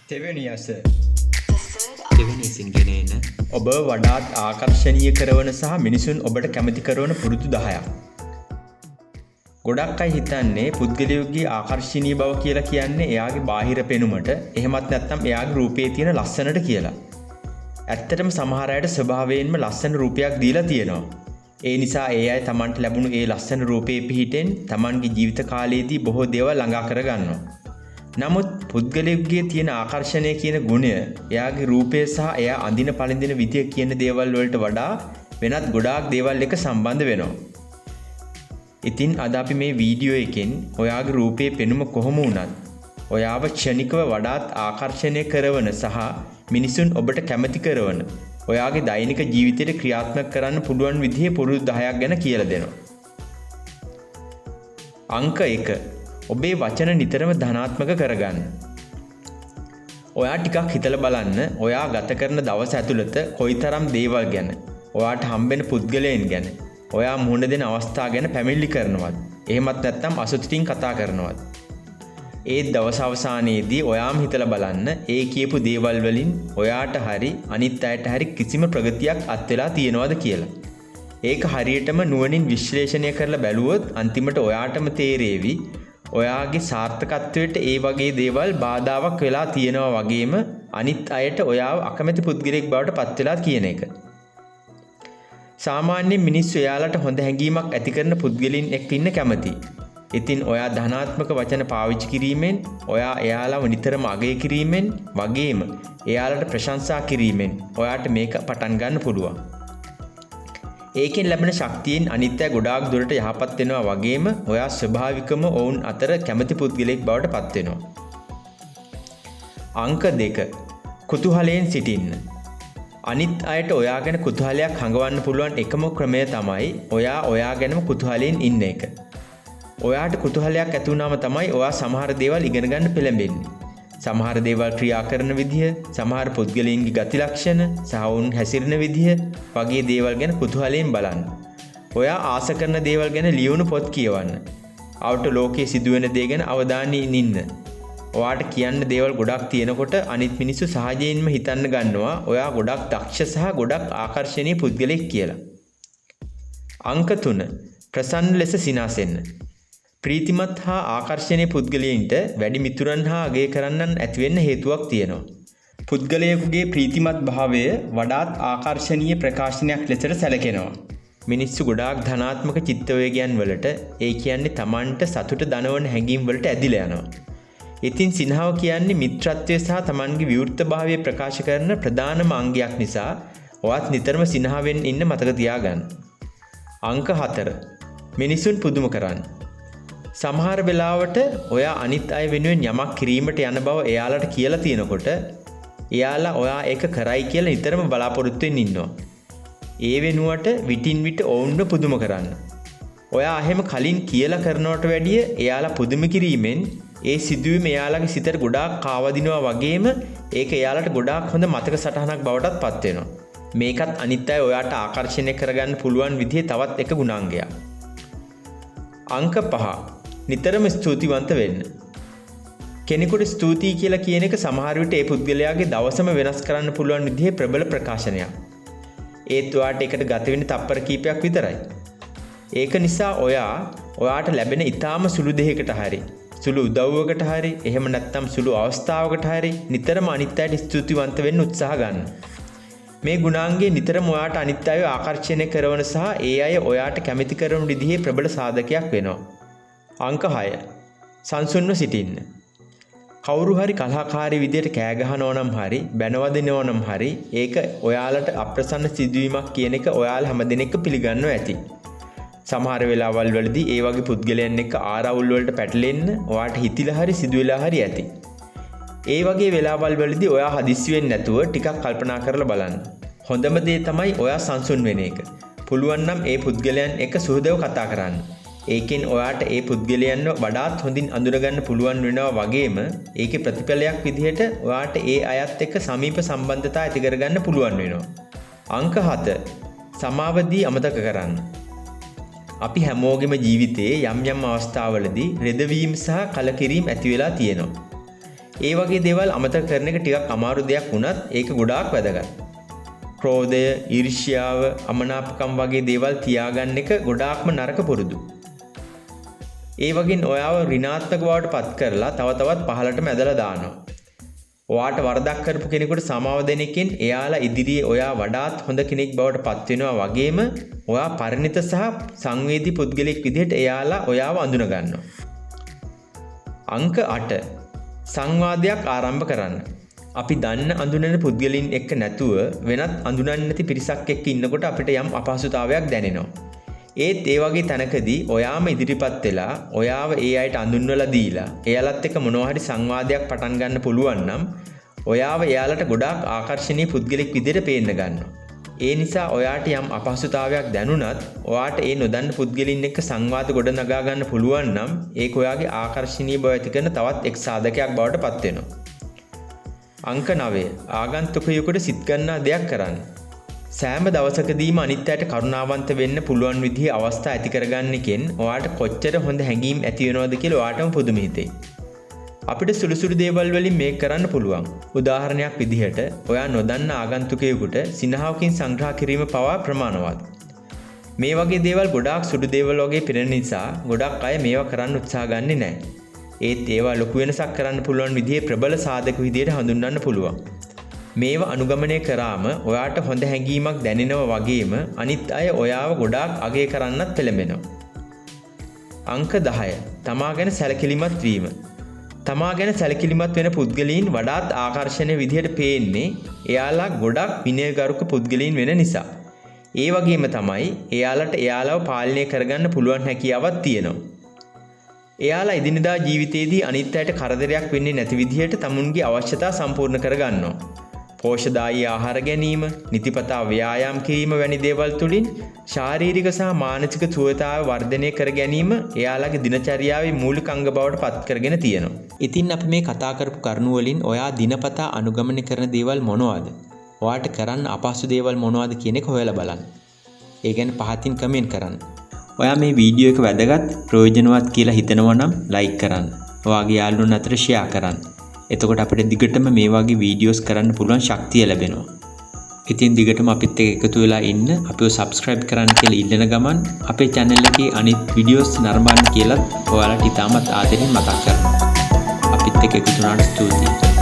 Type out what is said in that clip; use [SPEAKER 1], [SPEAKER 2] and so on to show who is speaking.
[SPEAKER 1] Attractiveness
[SPEAKER 2] දෙවෙනිසින් ගෙන එන
[SPEAKER 1] ඔබ වඩාත් ආකර්ශනීය කරවන සහ මිනිසුන් ඔබට කැමති කරවන පුරුදු 10ක්. ගොඩක් අය හිතන්නේ පුද්ගලයෙකුගේ ආකර්ශනීය බව කියලා කියන්නේ එයාගේ බාහිර පෙනුමට, එහෙමත් නැත්නම් එයාගේ රූපයේ තියෙන ලස්සනට කියලා. ඇත්තටම සමහර අයට ස්වභාවයෙන්ම ලස්සන රූපයක් දීලා තියෙනවා. ඒ නිසා ඒ අය Tamanට ලැබුණු ඒ ලස්සන රූපයේ පිහිටෙන් Tamanගේ ජීවිත කාලයේදී බොහෝ දේවල් ළඟා කරගන්නවා. නමුත් පුද්ගලයෙකුගේ තියෙන ආකර්ෂණය කියන ගුණය එයාගේ රූපය සහ එයා අඳින පළඳින විදිය කියන දේවල් වලට වඩා වෙනත් ගොඩාක් දේවල් එක්ක සම්බන්ධ වෙනවා. ඉතින් අද අපි මේ වීඩියෝ එකෙන් ඔයාගේ රූපයේ පෙනුම කොහොම වුණත් ඔයාව ක්ෂණිකව වඩාත් ආකර්ෂණය කරවන සහ මිනිසුන් ඔබට කැමති කරවන ඔයාගේ දෛනික ජීවිතයට ක්‍රියාත්මක කරන්න පුළුවන් විදිහේ පුරුදු 10ක් ගැන කියලා දෙනවා. අංක 1. ඔබේ වචන නිතරම ධනාත්මක කරගන්න. ඔයා ටිකක් හිතලා බලන්න ඔයා ගත කරන දවස ඇතුළත කොයිතරම් දේවල් ගැන, ඔයාට හම්බෙන පුද්ගලයන් ගැන, ඔයා මුහුණ දෙන අවස්ථා ගැන පැමිණිලි කරනවද? එහෙමත් නැත්නම් අසතුටින් කතා කරනවද? ඒ දවස් අවසානයේදී ඔයාම හිතලා බලන්න ඒ කියපු දේවල් වලින් ඔයාට හරි අනිත් අයට හරි කිසිම ප්‍රගතියක් අත් වෙලා තියෙනවද කියලා. ඒක හරියටම නුවණින් විශ්ලේෂණය කරලා බැලුවොත් අන්තිමට ඔයාටම තේරෙවි ඔයාගේ සාර්ථකත්වයට ඒ වගේ දේවල් බාධාවක් වෙලා තියෙනවා වගේම අනිත් අයට ඔයාව අකමැති පුද්ගලයෙක් බවට පත් වෙලා කියන එක. සාමාන්‍යයෙන් මිනිස්සු එයාලට හොඳ හැඟීමක් ඇති කරන පුද්ගලයන් එක්ක ඉන්න කැමතියි. ඉතින් ඔයා ධනාත්මක වචන පාවිච්චි කිරීමෙන්, ඔයා එයාලව නිතරම අගය කිරීමෙන් වගේම එයාලට ප්‍රශංසා කිරීමෙන් ඔයාට මේක පටන් ගන්න පුළුවන්. ඒකෙන් ලැබෙන ශක්තියෙන් අනිත් අය ගොඩාක් දුරට යහපත් වෙනවා වගේම ඔයා ස්වභාවිකම ඔවුන් අතර කැමති පුද්ගලයෙක් බවට පත් වෙනවා. අංක 2. කුතුහලයෙන් සිටින්න. අනිත් අයට ඔයා ගැන කුතුහලයක් හඟවන්න පුළුවන් එකම ක්‍රමය තමයි ඔයා ගැනම කුතුහලයෙන් ඉන්න එක. ඔයාට කුතුහලයක් ඇති වුණාම තමයි ඔයා සමහර දේවල් ඉගෙන ගන්න පෙළඹෙන්නේ. සමහර දේවල් ක්‍රියා කරන විදිහ, සමහර පුද්ගලයන්ගේ ගති ලක්ෂණ, සහ වුන් හැසිරෙන විදිහ වගේ දේවල් ගැන කුතුහලයෙන් බලන්න. ඔයා ආස කරන දේවල් ගැන ලියවුණු පොත් කියවන්න. ආවුට ලෝකයේ සිදුවෙන දේ ගැන අවධානයෙන් ඉන්න. ඔයාට කියන්න දේවල් ගොඩක් තියෙනකොට අනිත් මිනිස්සු සහජයෙන්ම හිතන්න ගන්නවා ඔයා ගොඩක් දක්ෂ සහ ගොඩක් ආකර්ශනීය පුද්ගලෙක් කියලා. අංක 3. ප්‍රසන්න ලෙස සිනාසෙන්න. ප්‍රීතිමත් හා ආකර්ශනීය පුද්ගලයන්ට වැඩි මිතුරන් හා අගය කරන්නන් ඇති වෙන්න හේතුවක් තියෙනවා. පුද්ගලයෙකුගේ ප්‍රීතිමත් භාවය වඩාත් ආකර්ශනීය ප්‍රකාශනයක් ලෙසට සැලකෙනවා. මිනිස්සු ගොඩාක් ධනාත්මක චිත්තවේගයන් වලට, ඒ කියන්නේ Tamanට සතුට දනවන හැඟීම් වලට ඇදිලා යනවා. ඉතින් සිනහව කියන්නේ මිත්‍රත්වය සහ Tamanගේ විවෘතභාවය ප්‍රකාශ කරන ප්‍රධානම අංගයක් නිසා ඔයත් නිතරම සිනහවෙන් ඉන්න මතක තියාගන්න. අංක 4. මිනිසුන් පුදුම කරන්න. සමහර වෙලාවට ඔයා අනිත් අය වෙනුවෙන් යමක් කිරීමට යන බව එයාලට කියලා තියෙනකොට එයාලා ඔයා ඒක කරයි කියලා නිතරම බලාපොරොත්තු වෙමින් ඉන්නවා. ඒ වෙනුවට විටින් විට ඔවුන්ව පුදුම කරන්න. ඔයා එහෙම කලින් කියලා කරනවට වැඩිය එයාලා පුදුම කිරීමෙන් ඒ සිදුවීම එයාලගේ සිතට ගොඩාක් කාවදිනවා වගේම ඒක එයාලට ගොඩාක් හොඳ මතක සටහනක් බවටත් පත් වෙනවා. මේකත් අනිත් අය ඔයාට ආකර්ෂණය කරගන්න පුළුවන් විදිහේ තවත් එක ගුණාංගයක්. අංක 5. නිතරම ස්තුතිවන්ත වෙන්න. කෙනෙකුට ස්තුතියි කියලා කියන එක සමහර විට ඒ පුද්ගලයාගේ දවසම වෙනස් කරන්න පුළුවන් විදිහේ ප්‍රබල ප්‍රකාශනයක්. ඒත් ඔයාට ඒකට ගත වෙන තප්පර කීපයක් විතරයි. ඒක නිසා ඔයාට ලැබෙන ඊටාම සුළු දෙයකට හරි, සුළු උදව්වකට හරි, එහෙම නැත්නම් සුළු අවස්ථාවකට හරි නිතරම අනිත් අයට ස්තුතිවන්ත වෙන්න උත්සාහ ගන්න. මේ ගුණාංගය නිතරම ඔයාට අනිත් අයව ආකර්ෂණය කරන සහ ඒ අය ඔයාට කැමති කරන විදිහේ ප්‍රබල සාධකයක් වෙනවා. අංක 6. සංසුන්ව සිටින්න. කවුරු හරි කලහකාරී විදියට කෑ ගහනවා නම් හරි, බැනවදිනවා නම් හරි, ඒක ඔයාලට අප්‍රසන්න සිදුවීමක් කියන එක ඔයාලා හැමදෙනෙක් පිළිගන්නව ඇති. සමහර වෙලාවල් වලදී ඒ වගේ පුද්ගලයන් එක්ක ආරවුල් වලට පැටලෙන්න ඔයාට හිතිලා හරි සිදුවෙලා හරි ඇති. ඒ වගේ වෙලාවල් වලදී ඔයා හදිස්සි වෙන්නේ නැතුව ටිකක් කල්පනා කරලා බලන්න. හොඳම දේ තමයි ඔයා සංසුන් වෙන එක. පුළුවන් නම් ඒ පුද්ගලයන් එක්ක සුහදව කතා කරන්න. ඒකෙන් ඔයාට ඒ පුද්ගලයන්ව වඩාත් හොඳින් අඳුරගන්න පුළුවන් වෙනවා වගේම ඒකේ ප්‍රතිඵලයක් විදිහට ඔයාට ඒ අයත් එක්ක සමීප සම්බන්ධතා ඇති කරගන්න පුළුවන් වෙනවා. අංක 7. සමාවදී අමතක කරන්න. අපි හැමෝගෙම ජීවිතයේ යම් යම් අවස්ථාවලදී රෙදවීම සහ කලකිරීම ඇති වෙලා තියෙනවා. ඒ වගේ දේවල් අමතක කරන එක ටිකක් අමාරු දෙයක් වුණත් ඒක ගොඩාක් වැදගත්. ක්‍රෝධය, ඊර්ෂ්‍යාව, අමනාපකම් වගේ දේවල් තියාගන්න එක ගොඩාක්ම නරක පුරුදු. ඒ වගේන් ඔයාව ඍණාත්මක බවට පත් කරලා තව තවත් පහළටම ඇදලා දානවා. ඔයාට වරදක් කරපු කෙනෙකුට සමාව දෙන එකෙන් එයාලා ඉදිරියේ ඔයා වඩාත් හොඳ කෙනෙක් බවට පත් වෙනවා වගේම ඔයා පරිණිත සහ සංවේදී පුද්ගලෙක් විදිහට එයාලා ඔයාව අඳුන ගන්නවා. අංක 8. සංවාදයක් ආරම්භ කරන්න. අපි දන්න අඳුනන පුද්ගලයන් එක්ක නැතුව වෙනත් අඳුනන්නේ නැති පිරිසක් එක්ක ඉන්නකොට අපිට යම් අපහසුතාවයක් දැනෙනවා. ඒත් ඒ වගේ තැනකදී ඔයාම ඉදිරිපත් වෙලා ඔයාව ඒ අයට අඳුන්වලා දීලා එයාලත් එක්ක මොනවා හරි සංවාදයක් පටන් ගන්න පුළුවන් නම් ඔයාව එයාලට ගොඩාක් ආකර්ෂණීය පුද්ගලෙක් විදිහට පේන්න ගන්නවා. ඒ නිසා ඔයාට යම් අපහසුතාවයක් දැනුණත් ඔයාට ඒ නොදන්න පුද්ගලයන් එක්ක සංවාද ගොඩ නගා ගන්න පුළුවන් නම් ඒක ඔයාගේ ආකර්ෂණීය බව ඇති කරන තවත් එක් සාධකයක් බවට පත් වෙනවා. අංක 9. ආගන්තුකයෙකුට සිත් ගන්නා දෙයක් කරන්න. සෑම දවසකදීම අනිත් අයට කරුණාවන්ත වෙන්න පුළුවන් විදිහේ අවස්ථා ඇති කරගන්න එකෙන් ඔයාට කොච්චර හොඳ හැඟීම් ඇති වෙනවද කියලා ඔයාටම පුදුම හිතෙයි. අපිට සුළු සුළු දේවල් වලින් මේක කරන්න පුළුවන්. උදාහරණයක් විදිහට ඔයා නොදන්න ආගන්තුකයෙකුට සිනහවකින් සංග්‍රහ කිරීම පවා ප්‍රමාණවත්. මේ වගේ දේවල් ගොඩාක් සුළු දේවල් වගේ පෙනෙන නිසා ගොඩක් අය මේවා කරන්න උත්සාහ ගන්නේ නැහැ. ඒත් ඒවා ලොකු වෙනසක් කරන්න පුළුවන් විදිහේ ප්‍රබල සාධක විදිහට හඳුන්වන්න පුළුවන්. මේවා අනුගමනය කරාම ඔයාට හොඳ හැඟීමක් දැනෙනවා වගේම අනිත් අය ඔයාව ගොඩාක් අගය කරන්නත් පෙළඹෙනවා. අංක 10. තමා ගැන සැලකිලිමත් වීම. තමා ගැන සැලකිලිමත් වෙන පුද්ගලයන් වඩාත් ආකර්ෂණීය විදිහට පේන්නේ එයාලා ගොඩක් විනයගරුක පුද්ගලයන් වෙන නිසා. ඒ වගේම තමයි එයාලට එයාලව පාලනය කරගන්න පුළුවන් හැකියාවක් තියෙනවා. එයාලා එදිනදා ජීවිතයේදී අනිත් අයට කරදරයක් වෙන්නේ නැති විදිහට තමුන්ගේ අවශ්‍යතා සම්පූර්ණ කරගන්නවා. පෝෂ්‍යදායී ආහාර ගැනීම, නිතිපතා ව්‍යායාම් කිරීම වැනි දේවල් තුලින් ශාරීරික සහ මානසික සුවතාව වර්ධනය කර ගැනීම එයාලගේ දිනචරියාවේ මූලික අංග බවට පත් කරගෙන තියෙනවා. ඉතින් අපි මේ කතා කරපු කරුණු වලින් ඔයා දිනපතා අනුගමනය කරන දේවල් මොනවද? ඔයාට කරන්න අපහසු දේවල් මොනවද කියන එක හොයලා බලන්න. ඒ ගැන පහතින් කමෙන්ට් කරන්න. ඔයා මේ වීඩියෝ එක වැදගත් ප්‍රයෝජනවත් කියලා හිතනවා නම් ලයික් කරන්න. ඔයාගේ යාළුවොන් අතර ෂෙයා කරන්න. එතකොට අපිට දිගටම මේ වගේ වීඩියෝස් කරන්න පුළුවන් ශක්තිය ලැබෙනවා. ඉතින් දිගටම අපිත් එක්ක එකතු වෙලා ඉන්න, අපිව subscribe කරන්න කියලා ඉල්ලන ගමන් අපේ channel එකේ අනිත් වීඩියෝස් නරඹන්න කියලා ඔයාලට ඉතාමත් ආදරෙන් මතක් කරනවා. අපිත් එක්ක එකතු වුණාට ස්තුතියි.